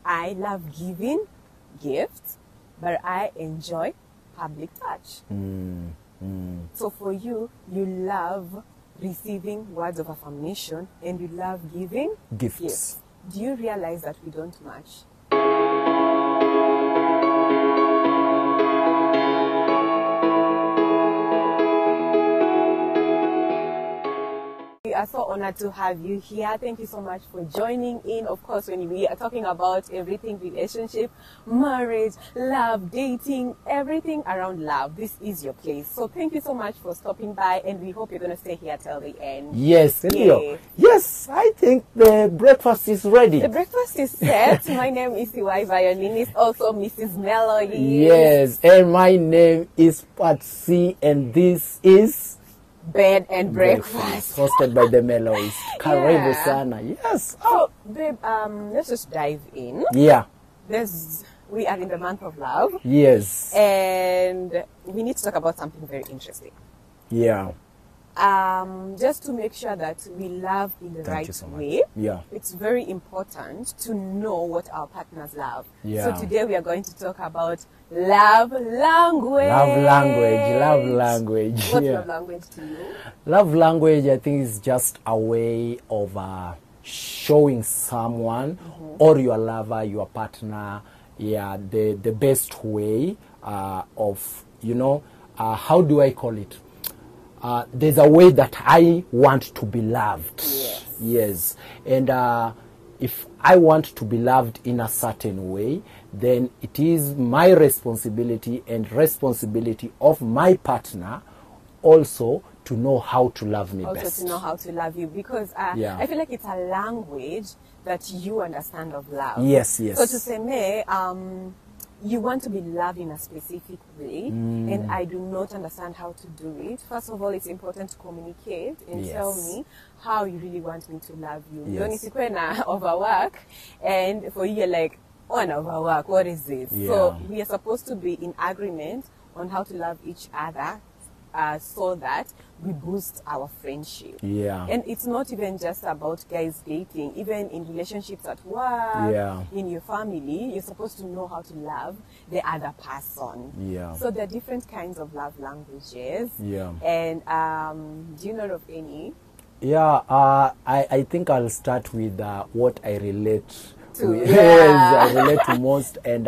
I love giving gifts, but I enjoy public touch. So for you, you love receiving words of affirmation and you love giving gifts. Do you realize that we don't match? We are so honored to have you here. Thank you so much for joining in. Of course, when we are talking about everything relationship, marriage, love, dating, everything around love, this is your place. So thank you so much for stopping by, and we hope you're going to stay here till the end. Yes, yes, I think the breakfast is ready. The breakfast is set. My name is CY Violinist, also Mrs. Melody. Yes, and my name is Patsy, and this is Bed and Breakfast, hosted by the Mellows. Karibu sana. Yes. So, babe, let's just dive in. Yeah. We are in the month of love. Yes. And we need to talk about something very interesting. Yeah. Just to make sure that we love in the right way. Yeah. It's very important to know what our partners love. Yeah. So today we are going to talk about love language. Love language. What's love language to you? Love language, I think, is just a way of showing someone or your lover, your partner, the best way of, how do I call it? There's a way that I want to be loved. Yes. And if I want to be loved in a certain way, then it is my responsibility and responsibility of my partner also to know how to love me best. Also to know how to love you, because I feel like it's a language that you understand of love. Yes. So to say, you want to be loved in a specific way, and I do not understand how to do it. First of all, it's important to communicate and tell me how you really want me to love you. Yes. You don't overwork, and for you, you're like, an overwork, what is this? So we are supposed to be in agreement on how to love each other, so that we boost our friendship. And it's not even just about guys dating. Even in relationships at work, in your family, you're supposed to know how to love the other person. So there are different kinds of love languages. And do you know of any? I think I'll start with what I relate to. Yes, I relate to most, and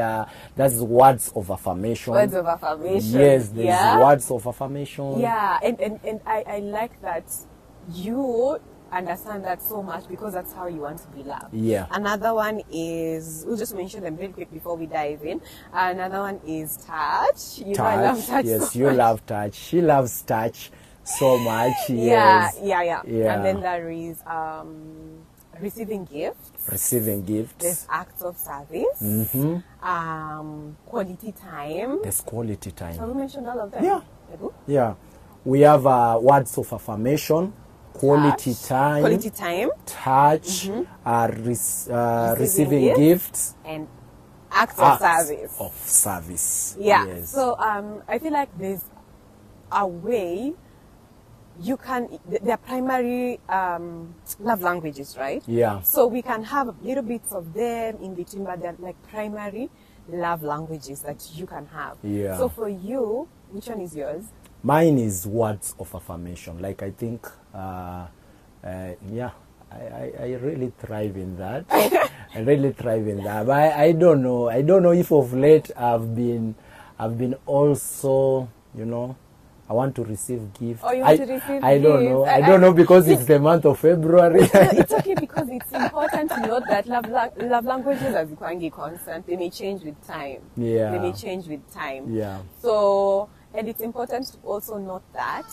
that's words of affirmation. Words of affirmation. Yes, there's words of affirmation. And I like that you understand that so much, because that's how you want to be loved. Another one is, we'll just mention them real quick before we dive in. Another one is touch. You know, I love touch. Yes, you love touch. She loves touch so much. Yeah. And then there is receiving gifts. There's acts of service. Quality time. There's quality time. Have we mentioned all of them? Yeah. We have words of affirmation, quality time, touch, receiving gifts, and acts of service. Yes. So I feel like there's a way you can, they're primary love languages, right? So we can have little bits of them in between, but they're like primary love languages that you can have. So for you, which one is yours? Mine is words of affirmation. Like, I think, I really thrive in that. I really thrive in that. But I don't know. I don't know if of late I've been also, I want to receive gifts. Oh, you want to receive I don't know. I don't know, because it's the month of February. No, it's okay, because it's important to note that love languages are constant. They may change with time. They may change with time. So, and it's important to also note that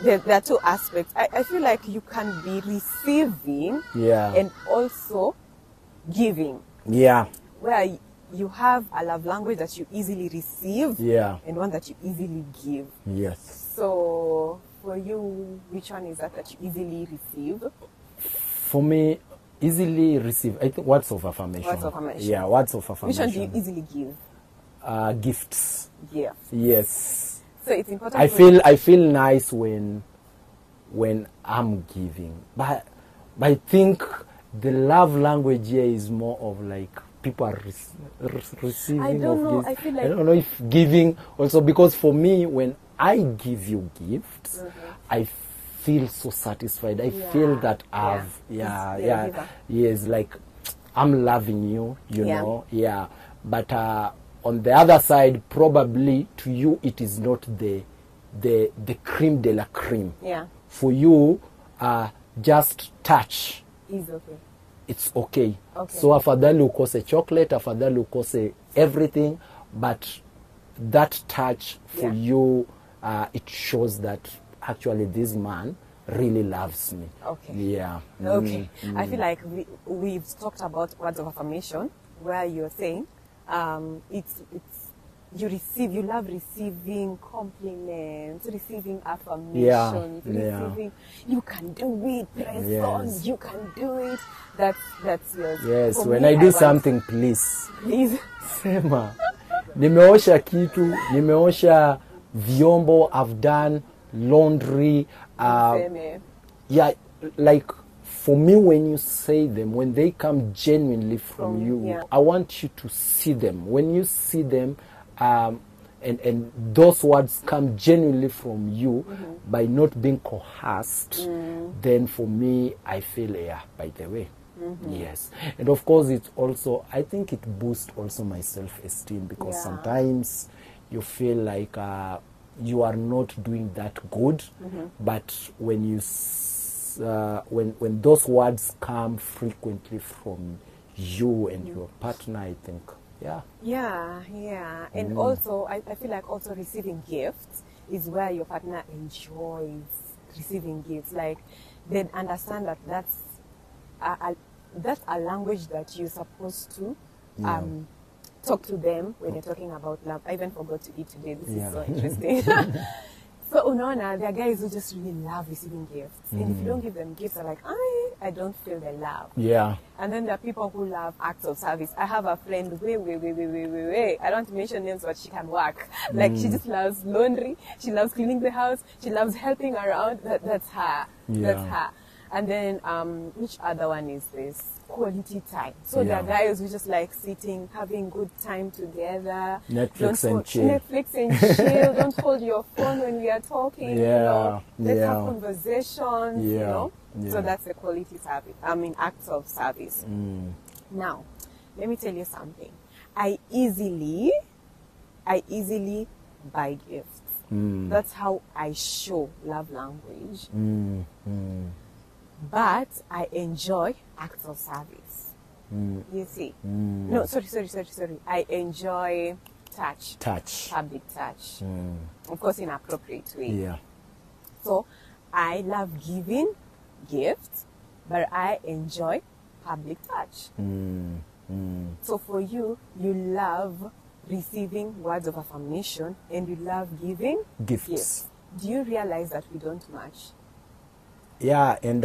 there are two aspects. I feel like you can be receiving and also giving. Where you have a love language that you easily receive and one that you easily give. So for you, which one is that you easily receive? For me, easily receive, I think words of affirmation. Words of affirmation. Yeah, words of affirmation. Which one do you easily give? Gifts. Yes. So it's important. I feel nice when I'm giving, but I think the love language here is more of like people are receiving. I don't know. Gifts. I feel like I don't know if giving also, because for me, when I give you gifts, I feel so satisfied. I feel that yes, like I'm loving you, you know, But on the other side, probably to you, it is not the creme de la creme. Yeah. For you, just touch. Is okay. It's okay. Okay. So afadhali ukose chocolate, afadhali ukose everything, but that touch for you, it shows that actually this man really loves me. Okay. Yeah. Okay. I feel like we've talked about words of affirmation, where you're saying you love receiving compliments, receiving affirmations, receiving you can do it, press on, you can do it. That's yours. Yes, For when me, I do something, please sema nimeosha kitu, nimeosha vyombo, I've done laundry, yeah, like for me, when you say them, when they come genuinely from you, I want you to see them. When you see them, and those words come genuinely from you by not being coerced, then for me, I feel, by the way. Yes. And of course, it also, I think it boosts also my self-esteem, because sometimes you feel like you are not doing that good, but when you when those words come frequently from you and your partner, I think, and also I feel like also receiving gifts is where your partner enjoys receiving gifts. Like, they understand that that's a language that you're supposed to talk to them when you're talking about love. I even forgot to eat today. This is so interesting. So unaona, there are guys who just really love receiving gifts. And if you don't give them gifts, they're like, I don't feel the love. Yeah. And then there are people who love acts of service. I have a friend, I don't want to mention names, but she can work. Like, she just loves laundry. She loves cleaning the house. She loves helping around. That's her. That's her. And then, which other one is this? Quality time. So there are guys who just like sitting, having good time together. Netflix and chill. Don't hold your phone when we are talking. You know? Let's have conversations. You know? So that's the quality service. I mean, acts of service. Now, let me tell you something. I easily buy gifts. That's how I show love language. But I enjoy acts of service. You see? No, sorry. I enjoy touch. Public touch. Of course, in an appropriate way. Yeah. So, I love giving gifts, but I enjoy public touch. So for you, you love receiving words of affirmation and you love giving gifts. Do you realize that we don't match? Yeah, and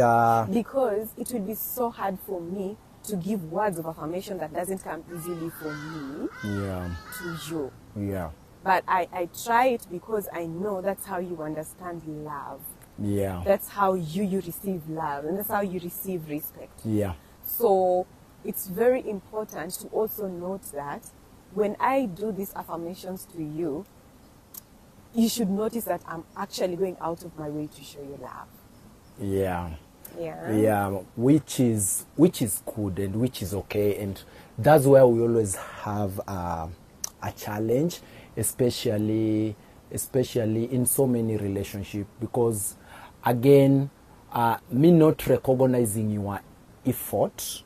because it would be so hard for me to give words of affirmation that doesn't come easily for me to you. Yeah. But I try it because I know that's how you understand love. Yeah. That's how you receive love, and that's how you receive respect. Yeah. So it's very important to also note that when I do these affirmations to you, you should notice that I'm actually going out of my way to show you love. Yeah. Yeah. Which is good and which is okay, and that's where we always have a challenge, especially in so many relationships, because again, me not recognizing your effort,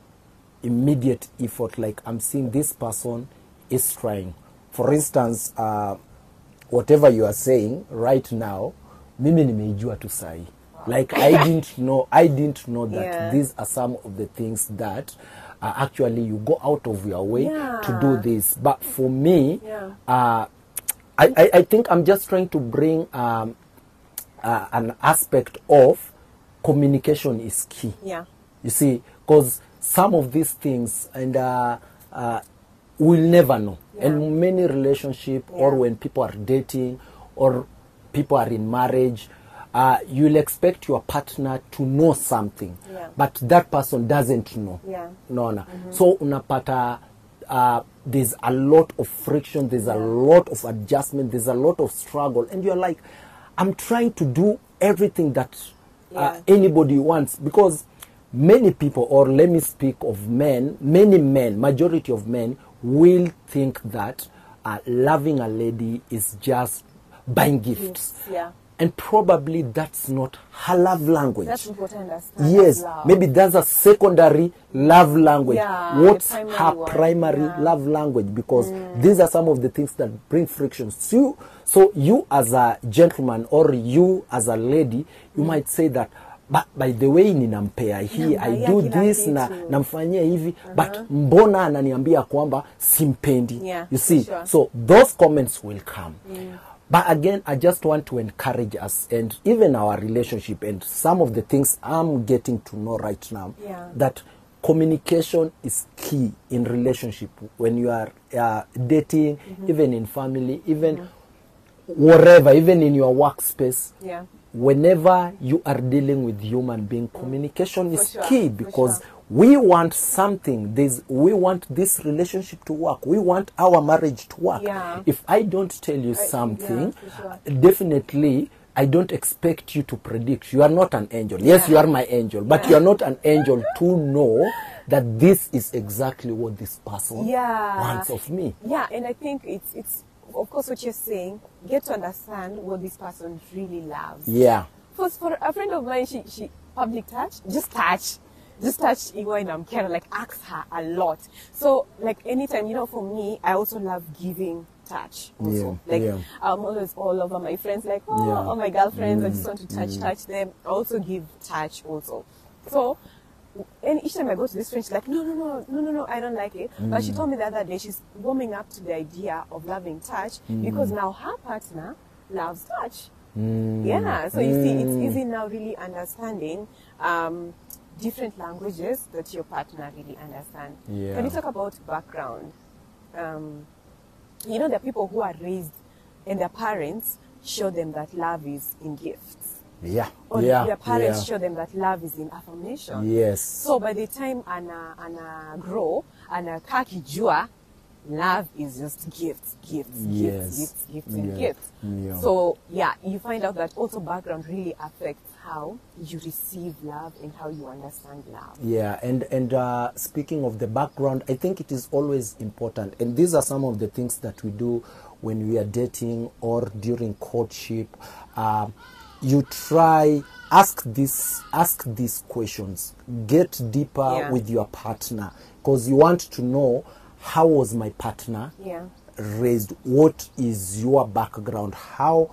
immediate effort, like I'm seeing this person is trying. For instance, whatever you are saying right now, mimi nimeijua tu sahi. Like I didn't know that these are some of the things that actually you go out of your way to do this. But for me, I think I'm just trying to bring an aspect of communication is key. Yeah. You see, because some of these things and we'll never know. In many relationships or when people are dating or people are in marriage, you'll expect your partner to know something, but that person doesn't know. No. So unapata there's a lot of friction, there's a lot of adjustment, there's a lot of struggle, and you're like, I'm trying to do everything that anybody wants, because many people, or let me speak of men, many men, majority of men will think that loving a lady is just buying gifts. And probably that's not her love language. That's important. Understand. Yes, Love. maybe there's a secondary love language. What's her one. primary love language? Because these are some of the things that bring frictions. So you as a gentleman, or you as a lady, you might say that, but by the way ninampea hii, I do this na namfanyia hivi, but mbona ananiambia kwamba simpendi. You see, so those comments will come. But again, I just want to encourage us, and even our relationship, and some of the things I'm getting to know right now, that communication is key in relationship. When you are dating, even in family, even wherever, even in your workspace, whenever you are dealing with human being, communication is key, because we want something. We want this relationship to work. We want our marriage to work. If I don't tell you something, definitely I don't expect you to predict. You are not an angel. Yes, you are my angel, but you are not an angel to know that this is exactly what this person wants of me. And I think it's of course what you're saying, get to understand what this person really loves. First, for a friend of mine, she public touch, just touch Iwa and I'm kind of like ask her a lot. So like anytime, for me, I also love giving touch also. I'm always all over my friends, like, all my girlfriends, I just want to touch them. I also give touch also. So, and each time I go to this friend, she's like, no, I don't like it. But she told me the other day she's warming up to the idea of loving touch because now her partner loves touch. So you see, it's easy now really understanding different languages that your partner really understands. When you talk about background, there are people who are raised and their parents show them that love is in gifts. Or their parents show them that love is in affirmation. So by the time ana grow, ana kakijua, love is just gifts. So you find out that also background really affects how you receive love and how you understand love. And speaking of the background, I think it is always important, and these are some of the things that we do when we are dating or during courtship. You try, ask these questions, get deeper with your partner, because you want to know, how was my partner raised? What is your background? How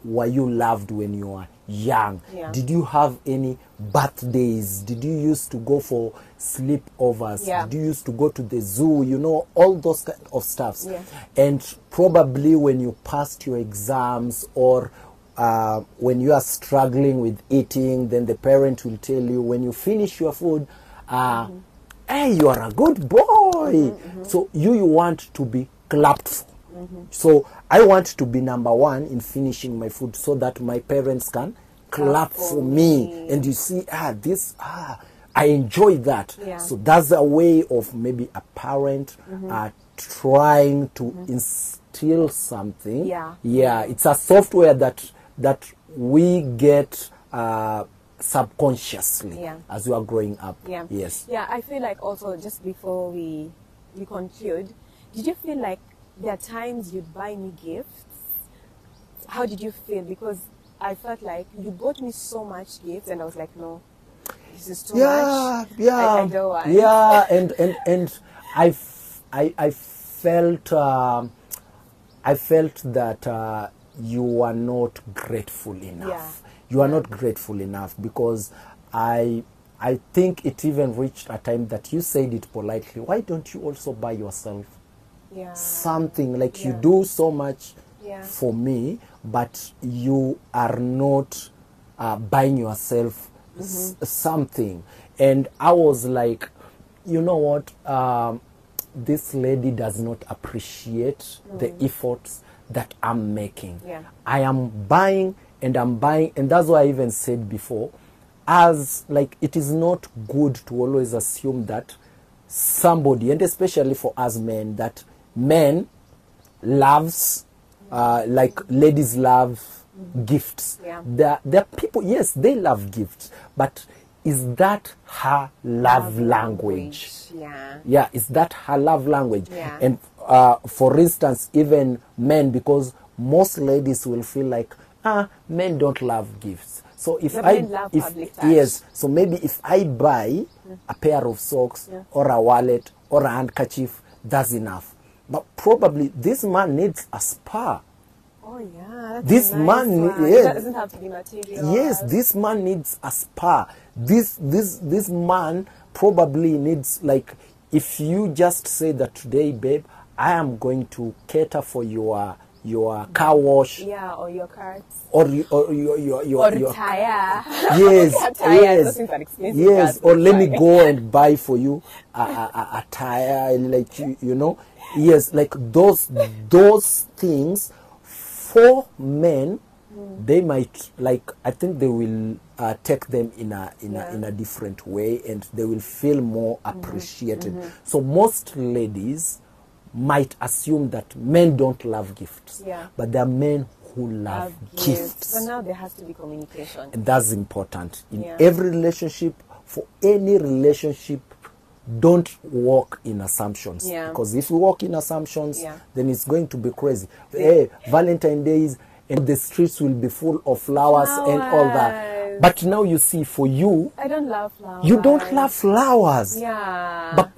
were you loved when you were young? Did you have any birthdays? Did you used to go for sleepovers? Did you used to go to the zoo? All those kind of stuffs. And probably when you passed your exams, or when you are struggling with eating, then the parent will tell you, when you finish your food, hey, you are a good boy. So you want to be clapped for. So I want to be number one in finishing my food, so that my parents can clap for me. And you see, I enjoy that. So that's a way of maybe a parent trying to instill something. It's a software that we get subconsciously as we are growing up. I feel like also, just before we conclude, did you feel like there are times you'd buy me gifts? How did you feel? Because I felt like you bought me so much gifts and I was like, no, this is too much. I don't want. And I felt that you are not grateful enough. You are not grateful enough, because I think it even reached a time that you said it politely. Why don't you also buy yourself something? Like you do so much for me, but you are not buying yourself something. And I was like, you know what? This lady does not appreciate the efforts that I'm making. I am buying and I'm buying, and that's why I even said before, as like it is not good to always assume that somebody, and especially for us men, that men loves like ladies love gifts. There are people, yes, they love gifts, but is that her love language? Yeah, is that her love language? And for instance, even men, because most ladies will feel like men don't love gifts. So if so maybe if I buy a pair of socks or a wallet or a handkerchief, that's enough. But probably this man needs a spa. Oh yeah, that's this nice man, It doesn't have to be material. Yes, this man needs a spa. This man probably needs, like, if you just say that today, babe, I am going to cater for your car wash, or your cards, or your tire. Yes, or let me go and buy for you a tire, like you know. Yes, like those things for men, they might, like, I think they will take them in a different way, and they will feel more appreciated. So most ladies might assume that men don't love gifts, but there are men who love gifts. So now there has to be communication, and that's important in every relationship. For any relationship, don't walk in assumptions, because if you walk in assumptions, then it's going to be crazy. Hey, Valentine days, and the streets will be full of flowers and all that. But now you see, for you, I don't love flowers. You don't love flowers. Yeah. But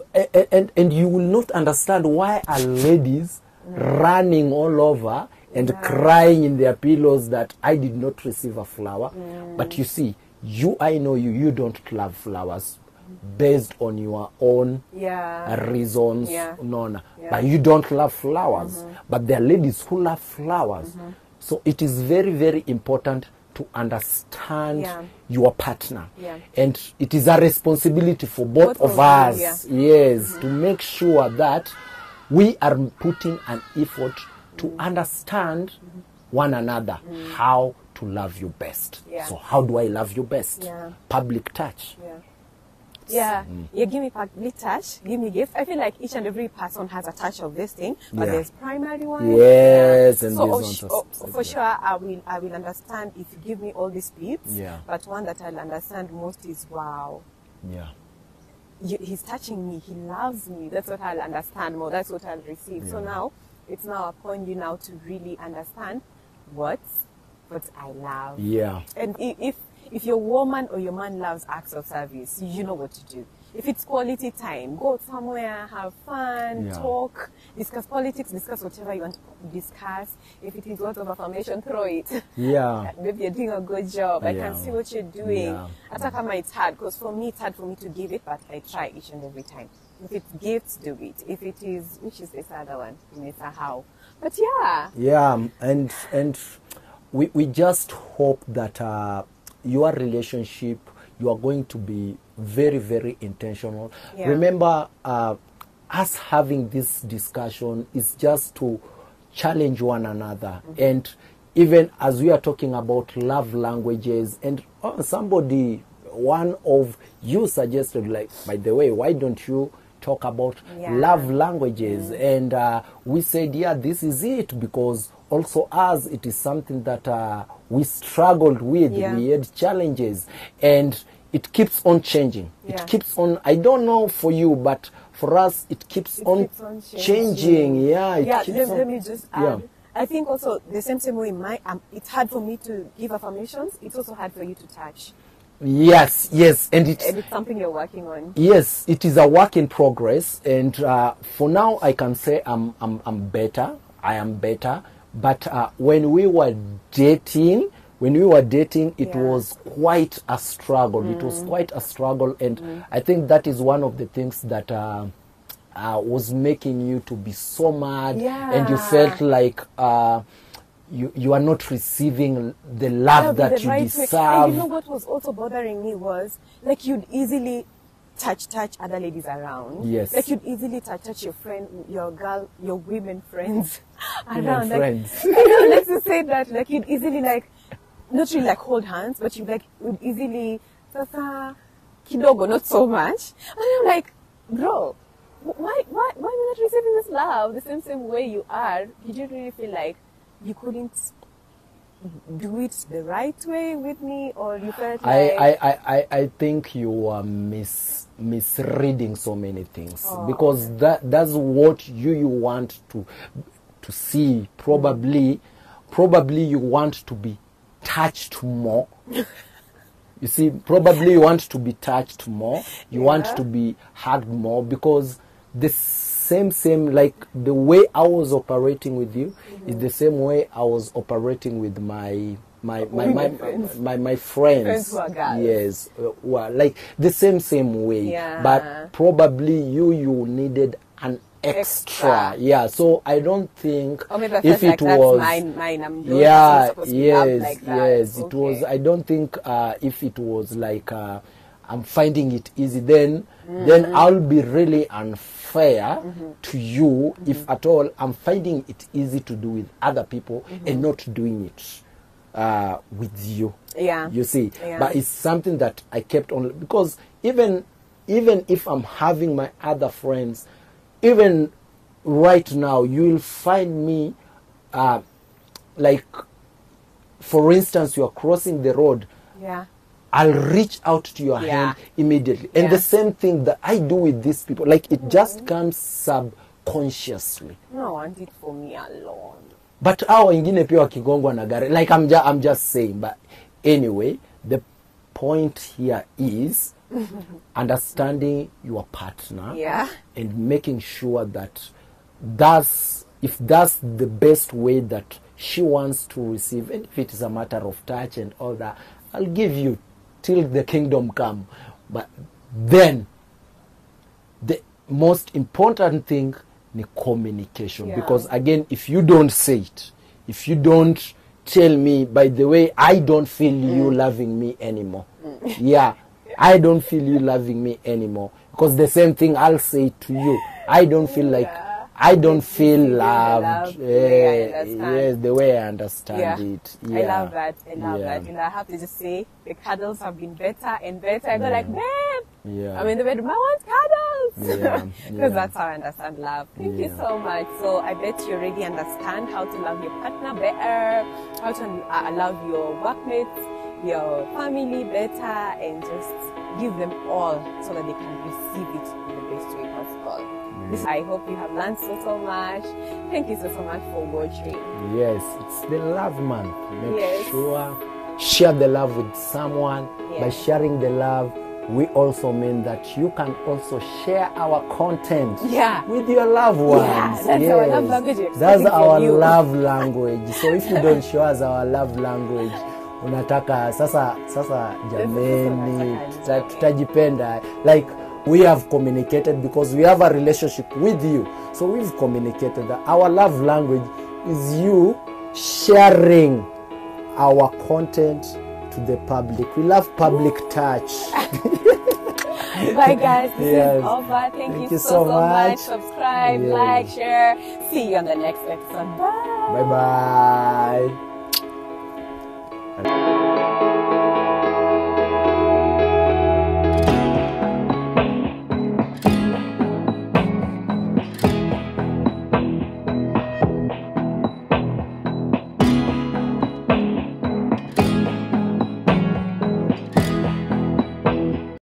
and you will not understand why are ladies running all over and crying in their pillows that I did not receive a flower. But you see, I know you don't love flowers based on your own reasons. But you don't love flowers. But there are ladies who love flowers. So it is very, very important to understand your partner. And it is a responsibility for both of us, to make sure that we are putting an effort to understand one another, how to love you best. So how do I love you best? Public touch. Give me public touch, give me gift. I feel like each and every person has a touch of this thing, but there's primary one. Yes, and so for sure, I will understand if you give me all these tips. But one that I'll understand most is wow. He's touching me. He loves me. That's what I'll understand more. That's what I'll receive. So now it's now upon you now to really understand what I love. And if your woman or your man loves acts of service, you know what to do. If it's quality time, go somewhere, have fun, talk, discuss politics, discuss whatever you want to discuss. If it is words of affirmation, throw it. Maybe you're doing a good job. I can see what you're doing. Atakama, it's hard, because for me, it's hard for me to give it, but I try each and every time. If it's gifts, do it. If it is, which is this other one? It's a how. But and we just hope that your relationship, you are going to be very, very intentional. Remember, us having this discussion is just to challenge one another. And even as we are talking about love languages, and one of you suggested, like, by the way, why don't you talk about love languages? And we said, this is it, because also as it is something that we struggled with, we had challenges, and it keeps on changing. It keeps on, I don't know for you, but for us, it keeps on changing. Let me just add. I think also the same way it's hard for me to give affirmations. It's also hard for you to touch. Yes, and it's something you're working on. Yes, it is a work in progress, and for now I can say I'm better. I am better. But when we were dating, it was quite a struggle. It was quite a struggle, and I think that is one of the things that was making you to be so mad, and you felt like you are not receiving the love that you deserve. And you know what was also bothering me was, like, you'd easily touch other ladies around. Like, you'd easily touch your friend, your girl, your women friends around. Friends. Let's just say that, like, you'd easily, like, not really like hold hands, but you like would easily, sasa, kidogo, not so much. And I'm like, bro, why am I not receiving this love the same way you are? Did you really feel like you couldn't do it the right way with me, or you felt like... I think you are misreading so many things, because that's what you want to see. Probably you want to be touched more. You see, probably you want to be touched more. You want to be hugged more, because the same like the way I was operating with you is the same way I was operating with my friends. Yes, well, like the same way. But probably you needed an extra. Yeah, so I don't think if it was mine, it was. I don't think if it was like I'm finding it easy, then I'll be really unfair to you if at all I'm finding it easy to do with other people and not doing it with you. You see, but it's something that I kept on, because even if I'm having my other friends, even right now, you will find me, like, for instance, you are crossing the road. I'll reach out to your hand immediately. And the same thing that I do with these people, like, it just comes subconsciously. No, I want it for me alone. But hao wengine pia wakigongwa na gari, like I'm just saying. But anyway, the point here is understanding your partner and making sure that if that's the best way that she wants to receive, and if it is a matter of touch and all that, I'll give you till the kingdom come. But then the most important thing is communication, because again, if you don't say it, if you don't tell me, by the way, I don't feel you loving me anymore. I don't feel you loving me anymore, because the same thing I'll say to you. I don't feel like I don't feel loved. Yes, the way I understand it. I love that. I have to just say, the cuddles have been better and better. I go like, babe, I'm in the bedroom, I want cuddles. Because that's how I understand love. Thank you so much. So I bet you already understand how to love your partner better, how to love your workmates, your family better, and just give them all so that they can receive it in the best way possible. I hope you have learned so much. Thank you so much for watching. Yes, it's the love month. Make sure share the love with someone. By sharing the love, we also mean that you can also share our content with your loved ones. That's our love language. That's our love language. So if you don't show us our love language, unataka sasa jameni tutajipenda, like we have communicated, because we have a relationship with you. So we've communicated that our love language is you sharing our content to the public. We love public touch. Bye guys, this is over. Thank you so much. Subscribe, like, share. See you on the next episode. Bye. Bye.